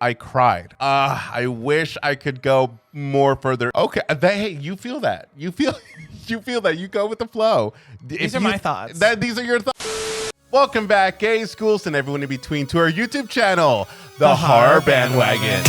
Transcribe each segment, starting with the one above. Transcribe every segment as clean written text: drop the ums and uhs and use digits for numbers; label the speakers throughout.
Speaker 1: I cried. I wish I could go more further. Okay, hey, you feel that? You feel that? You go with the flow.
Speaker 2: These are my thoughts.
Speaker 1: These are your thoughts. Welcome back, gay schools and everyone in between, to our YouTube channel, The Horror Bandwagon.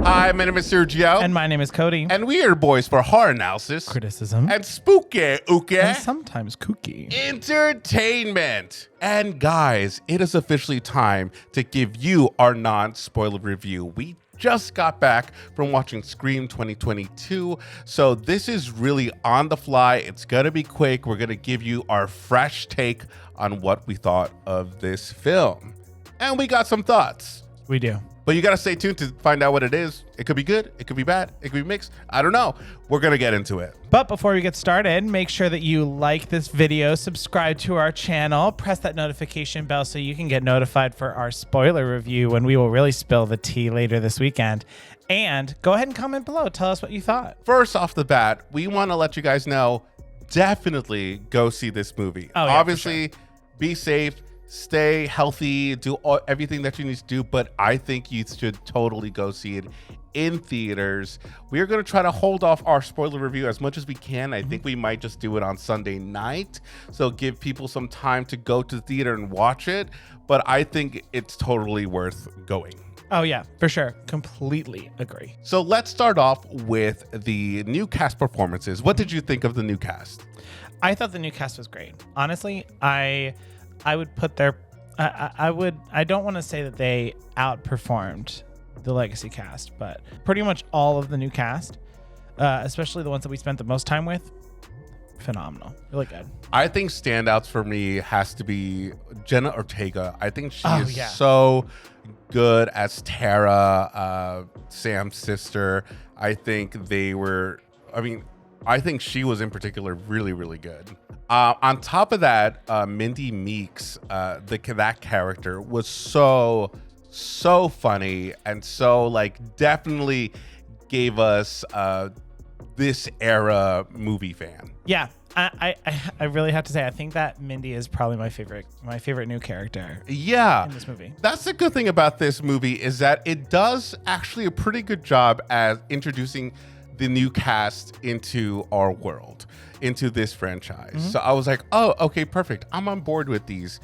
Speaker 1: Hi, my name is Sergio.
Speaker 2: And my name is Cody.
Speaker 1: And we are boys for horror analysis,
Speaker 2: Criticism,
Speaker 1: and spooky,
Speaker 2: and sometimes kooky
Speaker 1: entertainment. And guys, it is officially time to give you our non-spoiler review. We just got back from watching Scream 2022, so this is really on the fly. It's gonna be quick. We're gonna give you our fresh take on what we thought of this film. And we got some thoughts.
Speaker 2: We do.
Speaker 1: But you got to stay tuned to find out what it is. It could be good. It could be bad. It could be mixed. I don't know. We're going to get into it.
Speaker 2: But before we get started, make sure that you like this video, subscribe to our channel, press that notification bell so you can get notified for our spoiler review when we will really spill the tea later this weekend. And go ahead and comment below. Tell us what you thought.
Speaker 1: First off the bat, we want to let you guys know, definitely go see this movie.
Speaker 2: Oh, yeah,
Speaker 1: obviously, be safe. Stay healthy, do everything that you need to do, but I think you should totally go see it in theaters. We are going to try to hold off our spoiler review as much as we can. I think we might just do it on Sunday night, so give people some time to go to the theater and watch it, but I think it's totally worth going.
Speaker 2: Oh, yeah, for sure. Completely agree.
Speaker 1: So let's start off with the new cast performances. What did you think of the new cast?
Speaker 2: I thought the new cast was great. Honestly, I would put their, I don't want to say that they outperformed the legacy cast, but pretty much all of the new cast, especially the ones that we spent the most time with, phenomenal. Really good.
Speaker 1: I think standouts for me has to be Jenna Ortega. I think she is
Speaker 2: yeah.
Speaker 1: so good as Tara, Sam's sister. I think I think she was in particular really, really good. On top of that, Mindy Meeks, that character was so funny and so definitely gave us this era movie fan.
Speaker 2: Yeah, I really have to say I think that Mindy is probably my favorite new character.
Speaker 1: Yeah,
Speaker 2: in this movie.
Speaker 1: That's the good thing about this movie is that it does actually a pretty good job at introducing the new cast into our world, into this franchise. Mm-hmm. So I was like, oh, okay, perfect. I'm on board with these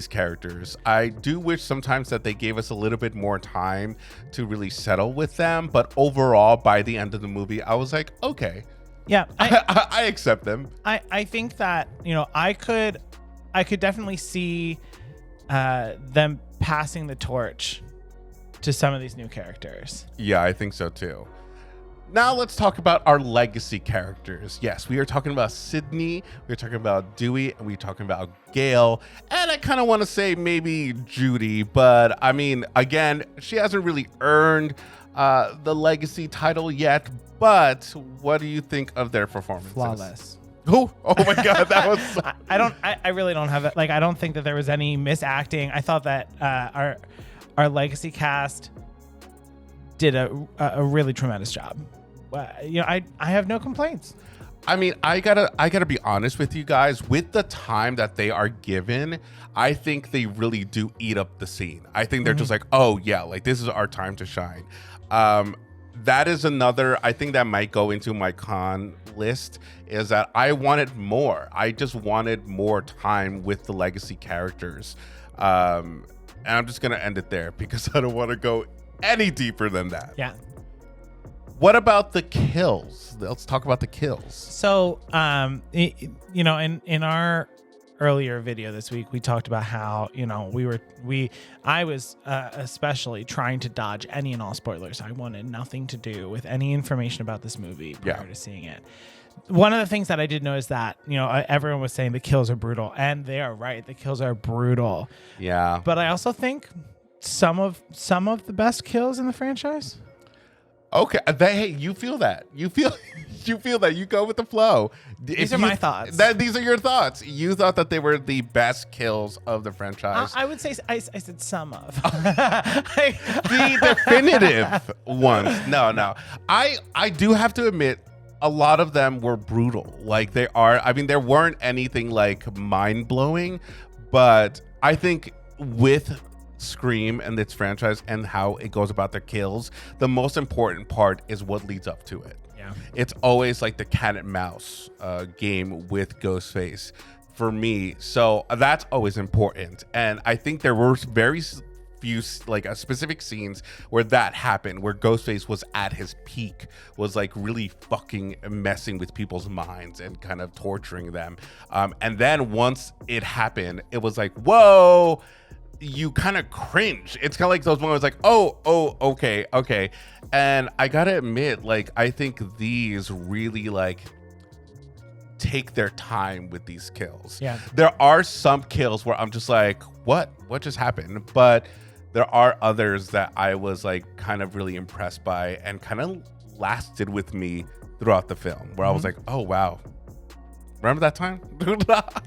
Speaker 1: characters. I do wish sometimes that they gave us a little bit more time to really settle with them. But overall, by the end of the movie, I was like, okay.
Speaker 2: Yeah.
Speaker 1: I accept them.
Speaker 2: I think that, I could definitely see them passing the torch to some of these new characters.
Speaker 1: Yeah, I think so too. Now let's talk about our legacy characters. Yes, we are talking about Sydney, we're talking about Dewey, and we're talking about Gail. And I kind of want to say maybe Judy, but I mean, again, she hasn't really earned the legacy title yet. But what do you think of their performances?
Speaker 2: Flawless.
Speaker 1: Oh my God, that was. So
Speaker 2: I really don't have it. I don't think that there was any misacting. I thought that our legacy cast did a really tremendous job. I have no complaints.
Speaker 1: I mean, I gotta be honest with you guys. With the time that they are given, I think they really do eat up the scene. I think they're just like, oh yeah, this is our time to shine. That is another. I think that might go into my con list. Is that I wanted more. I just wanted more time with the legacy characters, and I'm just gonna end it there because I don't want to go any deeper than that.
Speaker 2: Yeah.
Speaker 1: What about the kills? Let's talk about the kills.
Speaker 2: So, in our earlier video this week, we talked about how, I was especially trying to dodge any and all spoilers. I wanted nothing to do with any information about this movie prior to seeing it. One of the things that I did know is that, everyone was saying the kills are brutal, and they are right. The kills are brutal.
Speaker 1: Yeah.
Speaker 2: But I also think some of the best kills in the franchise.
Speaker 1: Okay, hey, you feel that? You feel you feel that? You go with the flow.
Speaker 2: These are my thoughts.
Speaker 1: These are your thoughts. You thought that they were the best kills of the franchise.
Speaker 2: I would say I said some of
Speaker 1: The definitive ones. No. I do have to admit, a lot of them were brutal. Like they are. I mean, there weren't anything like mind blowing, but I think with Scream and its franchise and how it goes about their kills, the most important part is what leads up to it.
Speaker 2: Yeah.
Speaker 1: It's always like the cat and mouse game with Ghostface for me. So that's always important. And I think there were very few like specific scenes where that happened, where Ghostface was at his peak, was like really fucking messing with people's minds and kind of torturing them. And then once it happened, it was like, whoa, you kind of cringe. It's kind of like those moments like, oh, okay. And I gotta admit, like, I think these really like take their time with these kills.
Speaker 2: Yeah.
Speaker 1: There are some kills where I'm just like, what just happened? But there are others that I was like kind of really impressed by and kind of lasted with me throughout the film, where I was like, oh wow, remember that time?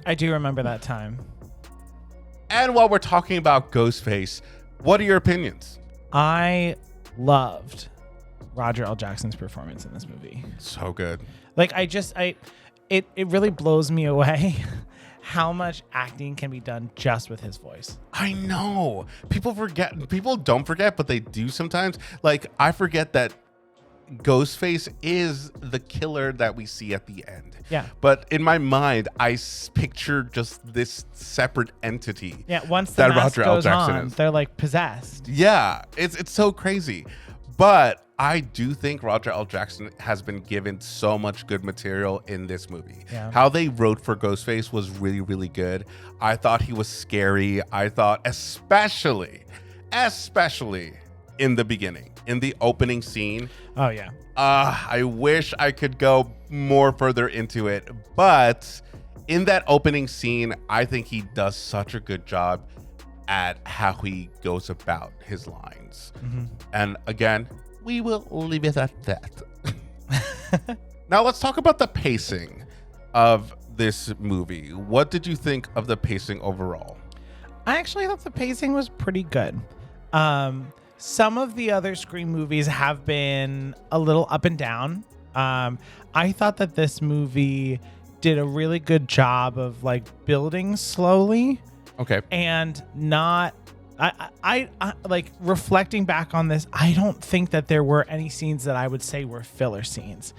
Speaker 2: I do remember that time.
Speaker 1: And while we're talking about Ghostface, what are your opinions?
Speaker 2: I loved Roger L. Jackson's performance in this movie.
Speaker 1: So good.
Speaker 2: Like it really blows me away how much acting can be done just with his voice.
Speaker 1: I know. People don't forget, but they do sometimes. Like, I forget that Ghostface is the killer that we see at the end.
Speaker 2: Yeah.
Speaker 1: But in my mind, I picture just this separate entity.
Speaker 2: Yeah, once the mask goes on, they're like possessed.
Speaker 1: Yeah, it's so crazy. But I do think Roger L. Jackson has been given so much good material in this movie.
Speaker 2: Yeah.
Speaker 1: How they wrote for Ghostface was really, really good. I thought he was scary. I thought especially in the beginning, in the opening scene.
Speaker 2: Oh, yeah.
Speaker 1: I wish I could go more further into it. But in that opening scene, I think he does such a good job at how he goes about his lines.
Speaker 2: Mm-hmm.
Speaker 1: And again, we will leave it at that. Now let's talk about the pacing of this movie. What did you think of the pacing overall?
Speaker 2: I actually thought the pacing was pretty good. Some of the other Scream movies have been a little up and down. I thought that this movie did a really good job of like building slowly.
Speaker 1: Okay.
Speaker 2: And not, I like reflecting back on this, I don't think that there were any scenes that I would say were filler scenes.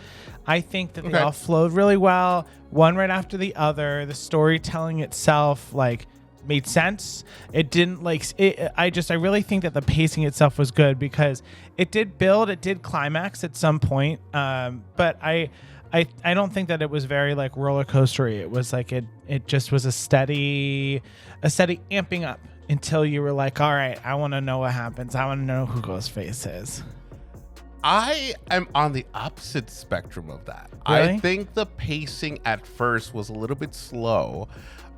Speaker 2: I think that they all flowed really well, one right after the other. The storytelling itself, like, made sense. It didn't like it. I really think that the pacing itself was good because it did build, it did climax at some point. But I don't think that it was very like roller coastery. It was like it just was a steady amping up until you were like, all right, I want to know what happens. I want to know who Ghostface is.
Speaker 1: I am on the opposite spectrum of that.
Speaker 2: Really?
Speaker 1: I think the pacing at first was a little bit slow.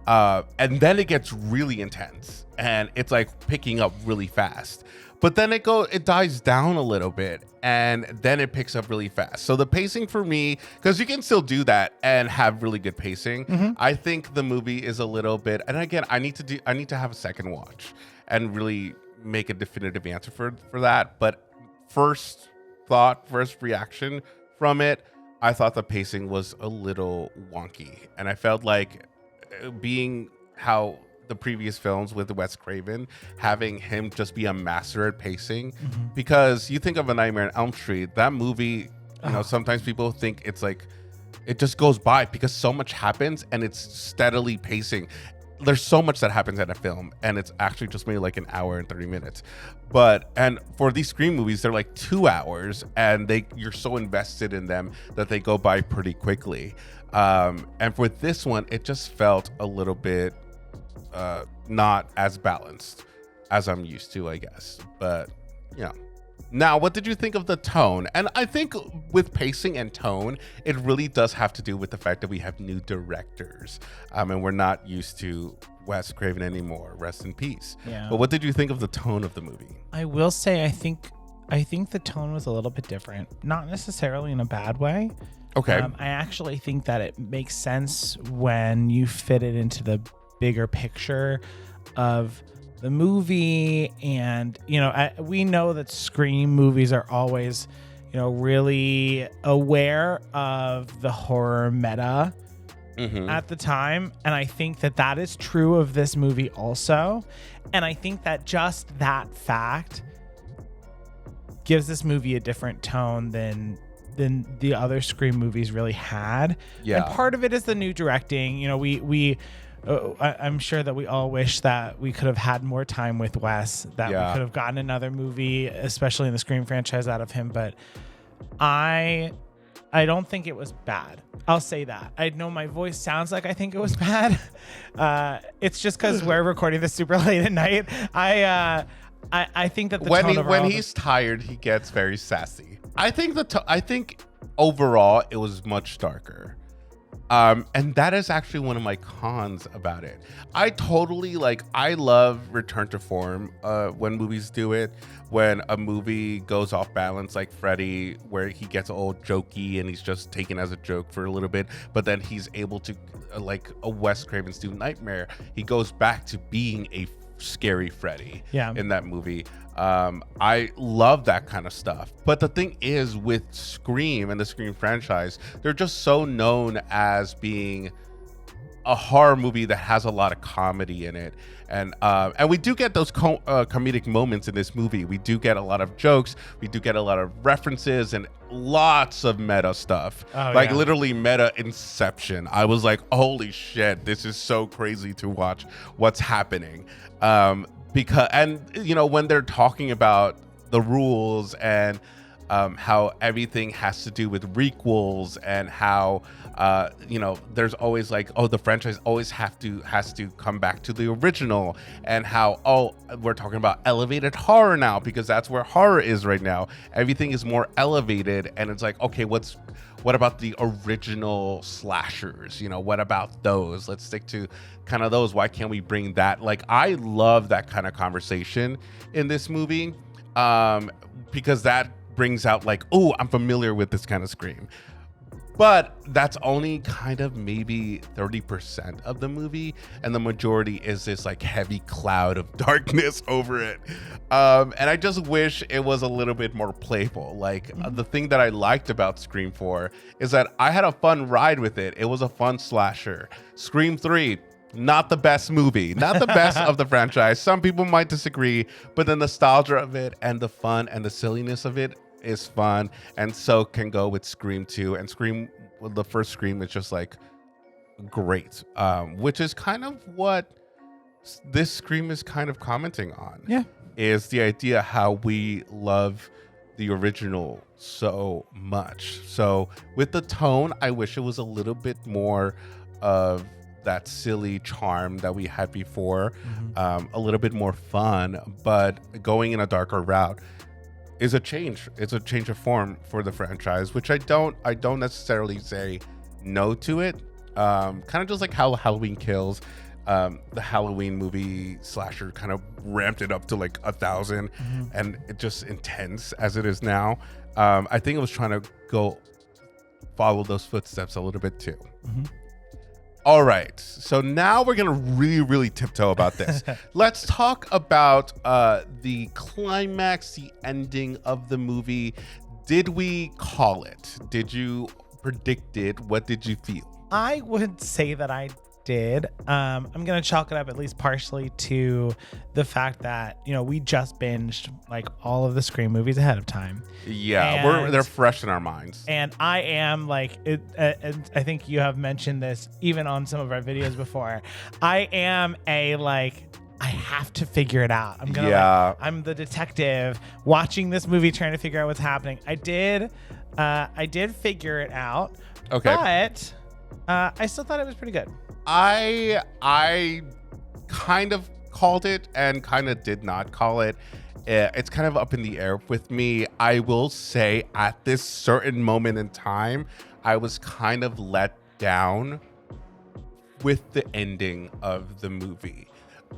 Speaker 1: And then it gets really intense and it's like picking up really fast, but then it dies down a little bit and then it picks up really fast. So the pacing for me, because you can still do that and have really good pacing. Mm-hmm. I think the movie is a little bit, and again, I need to have a second watch and really make a definitive answer for that. But first reaction from it, I thought the pacing was a little wonky, and I felt like, being how the previous films with Wes Craven, having him just be a master at pacing, because you think of A Nightmare on Elm Street, that movie, you know, sometimes people think it's like, it just goes by because so much happens and it's steadily pacing. There's so much that happens in a film and it's actually just maybe like an hour and 30 minutes. And for these Scream movies, they're like 2 hours and you're so invested in them that they go by pretty quickly. And for this one, it just felt a little bit not as balanced as I'm used to, I guess. But yeah. Now, what did you think of the tone? And I think with pacing and tone, it really does have to do with the fact that we have new directors, and we're not used to Wes Craven anymore. Rest in peace.
Speaker 2: Yeah.
Speaker 1: But what did you think of the tone of the movie?
Speaker 2: I will say, I think I think the tone was a little bit different, not necessarily in a bad way.
Speaker 1: Okay.
Speaker 2: I actually think that it makes sense when you fit it into the bigger picture of the movie. And, we know that Scream movies are always, really aware of the horror meta at the time. And I think that is true of this movie also. And I think that just that fact gives this movie a different tone than the other Scream movies really had.
Speaker 1: Yeah.
Speaker 2: And part of it is the new directing. I'm sure that we all wish that we could have had more time with Wes, that we could have gotten another movie, especially in the Scream franchise, out of him. But I don't think it was bad. I'll say that. I know my voice sounds like I think it was bad. It's just because we're recording this super late at night. I think that
Speaker 1: when he's tired, he gets very sassy. I think overall it was much darker. And that is actually one of my cons about it. I love return to form when movies do it. When a movie goes off balance, like Freddy, where he gets all jokey and he's just taken as a joke for a little bit, but then he's able to, like a Wes Craven's New Nightmare, he goes back to being a scary Freddy in that movie. I love that kind of stuff. But the thing is, with Scream and the Scream franchise, they're just so known as being a horror movie that has a lot of comedy in it. And we do get those comedic moments in this movie. We do get a lot of jokes. We do get a lot of references and lots of meta stuff. Literally meta Inception. I was like, holy shit, this is so crazy to watch what's happening. When they're talking about the rules and how everything has to do with requels and how there's always the franchise always has to come back to the original, and how we're talking about elevated horror now because that's where horror is right now. Everything is more elevated, and it's like, okay, what about the original slashers? What about those? Let's stick to kind of those. Why can't we bring that? I love that kind of conversation in this movie because that brings out I'm familiar with this kind of Scream. But that's only kind of maybe 30% of the movie, and the majority is this heavy cloud of darkness over it. And I just wish it was a little bit more playful. The thing that I liked about Scream 4 is that I had a fun ride with it. It was a fun slasher. Scream 3, not the best movie, not the best of the franchise. Some people might disagree, but the nostalgia of it and the fun and the silliness of it is fun, and so can go with Scream 2. And the first Scream is just great, which is kind of what this Scream is kind of commenting on.
Speaker 2: Yeah,
Speaker 1: is the idea how we love the original so much. So with the tone, I wish it was a little bit more of that silly charm that we had before, a little bit more fun, but going in a darker route is a change. It's a change of form for the franchise, which I don't necessarily say no to it. Kind of just like how Halloween Kills, the Halloween movie slasher kind of ramped it up to 1,000, and it just intense as it is now. I think it was trying to go follow those footsteps a little bit too. All right, so now we're gonna really, really tiptoe about this. Let's talk about the climax, the ending of the movie. Did we call it? Did you predict it? What did you feel?
Speaker 2: I would say that I did. I'm gonna chalk it up at least partially to the fact that we just binged all of the Scream movies ahead of time.
Speaker 1: Yeah, they're fresh in our minds.
Speaker 2: And I am and I think you have mentioned this even on some of our videos before. I am I have to figure it out. I'm the detective watching this movie trying to figure out what's happening. I did figure it out.
Speaker 1: Okay.
Speaker 2: But I still thought it was pretty good.
Speaker 1: I kind of called it and kind of did not call it. It's kind of up in the air with me. I will say at this certain moment in time, I was kind of let down with the ending of the movie.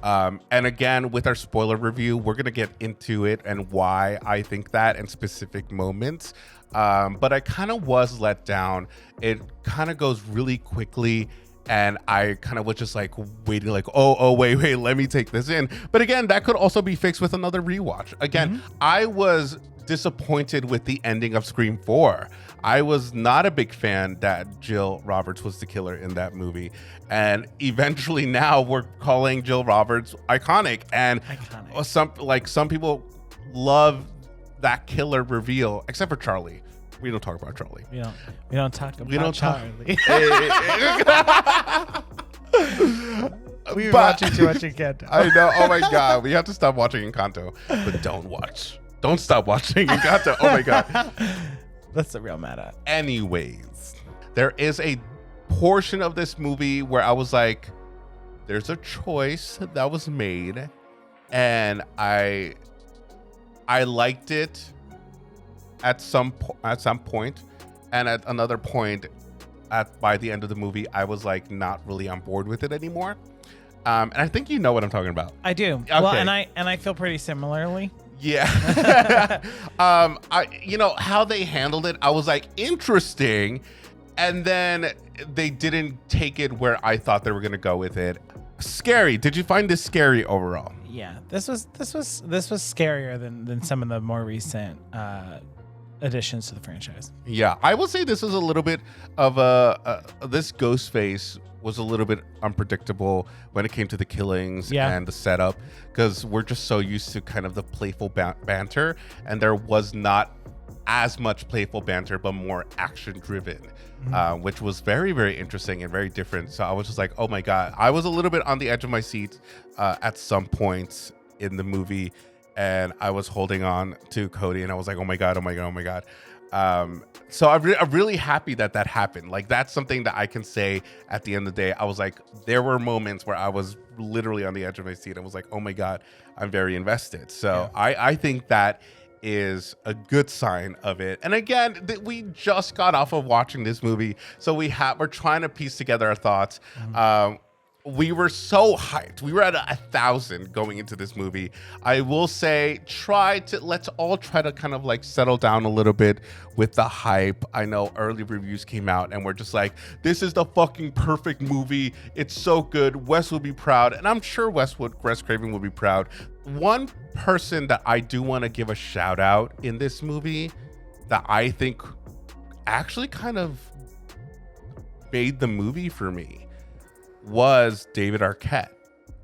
Speaker 1: And again, with our spoiler review, we're going to get into it and why I think that in specific moments. But I kind of was let down. It kind of goes really quickly. And I kind of was just like waiting, like, wait, let me take this in. But again, that could also be fixed with another rewatch. Again, I was disappointed with the ending of Scream 4. I was not a big fan that Jill Roberts was the killer in that movie. And eventually now we're calling Jill Roberts iconic. And some people love that killer reveal, except for Charlie. We don't talk about Charlie.
Speaker 2: We don't talk about Charlie. We're watching too much Encanto.
Speaker 1: I know. Oh my God. We have to stop watching Encanto. But don't stop watching Encanto. Oh my God.
Speaker 2: That's the real meta.
Speaker 1: Anyways, there is a portion of this movie where I was like, there's a choice that was made, and I liked it at some point, and at another point, by the end of the movie, I was like not really on board with it anymore. And I think you know what I'm talking about.
Speaker 2: I do. Okay. Well, and I feel pretty similarly.
Speaker 1: Yeah. How they handled it, I was like, interesting. And then they didn't take it where I thought they were going to go with it. Scary. Did you find this scary overall?
Speaker 2: Yeah, this was scarier than some of the more recent additions to the franchise.
Speaker 1: Yeah, I will say this is a little bit of this Ghostface was a little bit unpredictable when it came to the killings and the setup, because we're just so used to kind of the playful banter, and there was not as much playful banter, but more action driven, which was very, very interesting and very different. So I was just like, oh my God, I was a little bit on the edge of my seat at some points in the movie, and I was holding on to Cody, and I was like, oh my God. So I'm really happy that happened. Like, that's something that I can say at the end of the day. I was like, there were moments where I was literally on the edge of my seat. I was like, oh my God, I'm very invested. So yeah. I think that is a good sign of it. And again, we just got off of watching this movie, so we're trying to piece together our thoughts. We were so hyped. We were at 1,000 going into this movie. I will say, let's all try to kind of like settle down a little bit with the hype. I know early reviews came out and we're just like, this is the fucking perfect movie. It's so good. Wes will be proud. And I'm sure Wes Craven will be proud. One person that I do want to give a shout out in this movie that I think actually kind of made the movie for me was David Arquette.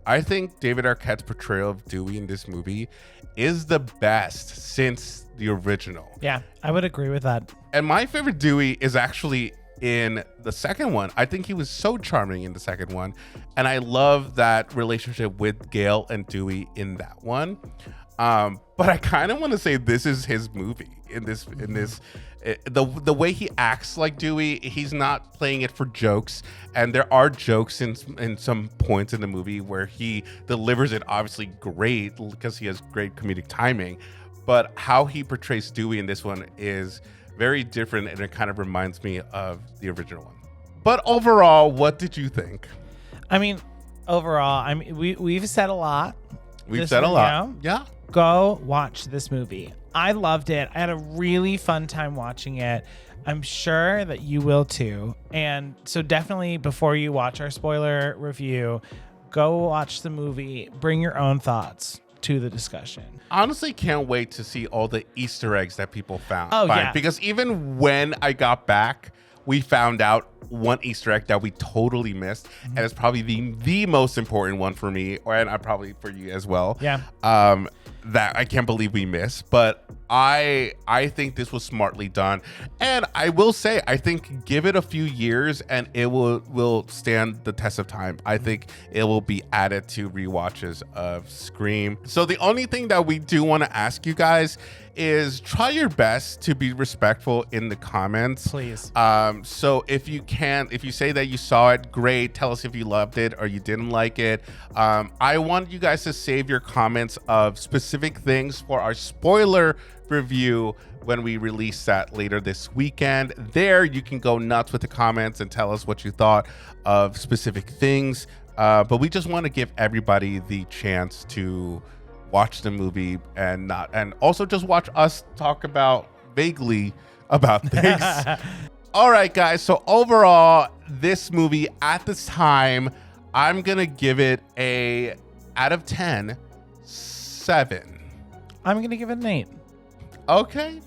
Speaker 1: I think David Arquette's portrayal of Dewey in this movie is the best since the original.
Speaker 2: Yeah, I would agree with that.
Speaker 1: And my favorite Dewey is actually in the second one. I think he was so charming in the second one. And I love that relationship with Gail and Dewey in that one. But I kind of want to say this is his movie in this the way he acts like Dewey. He's not playing it for jokes, and there are jokes in some points in the movie where he delivers it obviously great because he has great comedic timing, but how he portrays Dewey in this one is very different, and it kind of reminds me of the original one. But overall, what did you think?
Speaker 2: I mean, overall, we've said a lot.
Speaker 1: We've said a lot. Yeah.
Speaker 2: Go watch this movie. I loved it. I had a really fun time watching it. I'm sure that you will too. And so definitely before you watch our spoiler review, go watch the movie. Bring your own thoughts to the discussion.
Speaker 1: Honestly, can't wait to see all the Easter eggs that people found.
Speaker 2: Oh, yeah.
Speaker 1: Because even when I got back, we found out one Easter egg that we totally missed, and it's probably the most important one for me, and probably for you as well.
Speaker 2: Yeah.
Speaker 1: That I can't believe we missed, but I think this was smartly done, and I will say I think give it a few years and it will stand the test of time. I think it will be added to rewatches of Scream. So the only thing that we do want to ask you guys is try your best to be respectful in the comments,
Speaker 2: please.
Speaker 1: So if you say that you saw it, great. Tell us if you loved it or you didn't like it. I want you guys to save your comments of specific things for our spoiler review when we release that later this weekend. There you can go nuts with the comments and tell us what you thought of specific things But we just want to give everybody the chance to watch the movie and also just watch us talk about vaguely about things. All right, guys. So overall, this movie at this time, I'm going to give it a out of 10, 7.
Speaker 2: I'm going to give it an 8.
Speaker 1: Okay.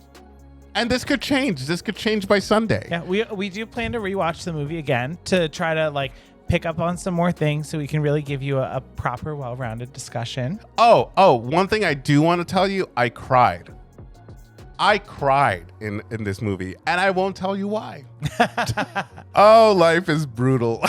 Speaker 1: And this could change. This could change by Sunday.
Speaker 2: Yeah, we do plan to rewatch the movie again to try to like pick up on some more things so we can really give you a proper, well-rounded discussion.
Speaker 1: Oh, one thing I do want to tell you, I cried. I cried in this movie, and I won't tell you why. Oh, life is brutal.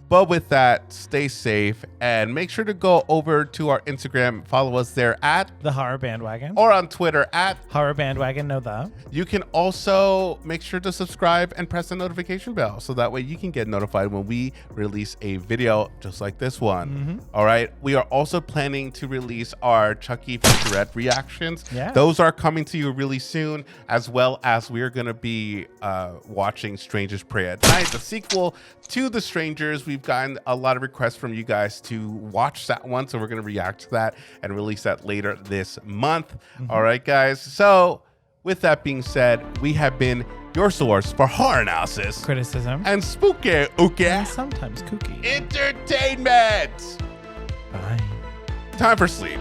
Speaker 1: But with that, stay safe and make sure to go over to our Instagram. Follow us there at
Speaker 2: The Horror Bandwagon.
Speaker 1: or on Twitter at
Speaker 2: Horror Bandwagon, no the.
Speaker 1: You can also make sure to subscribe and press the notification bell so that way you can get notified when we release a video just like this one. All right. We are also planning to release our Chucky featurette reactions.
Speaker 2: Yeah.
Speaker 1: Those are coming to you really soon, as well as we're going to be watching Strangers Prey at Night, the sequel to The Strangers. We've gotten a lot of requests from you guys to watch that one, so we're going to react to that and release that later this month. All right, guys. So with that being said, we have been your source for horror analysis,
Speaker 2: Criticism.
Speaker 1: and spooky
Speaker 2: And sometimes kooky.
Speaker 1: entertainment.
Speaker 2: Bye.
Speaker 1: Time for sleep.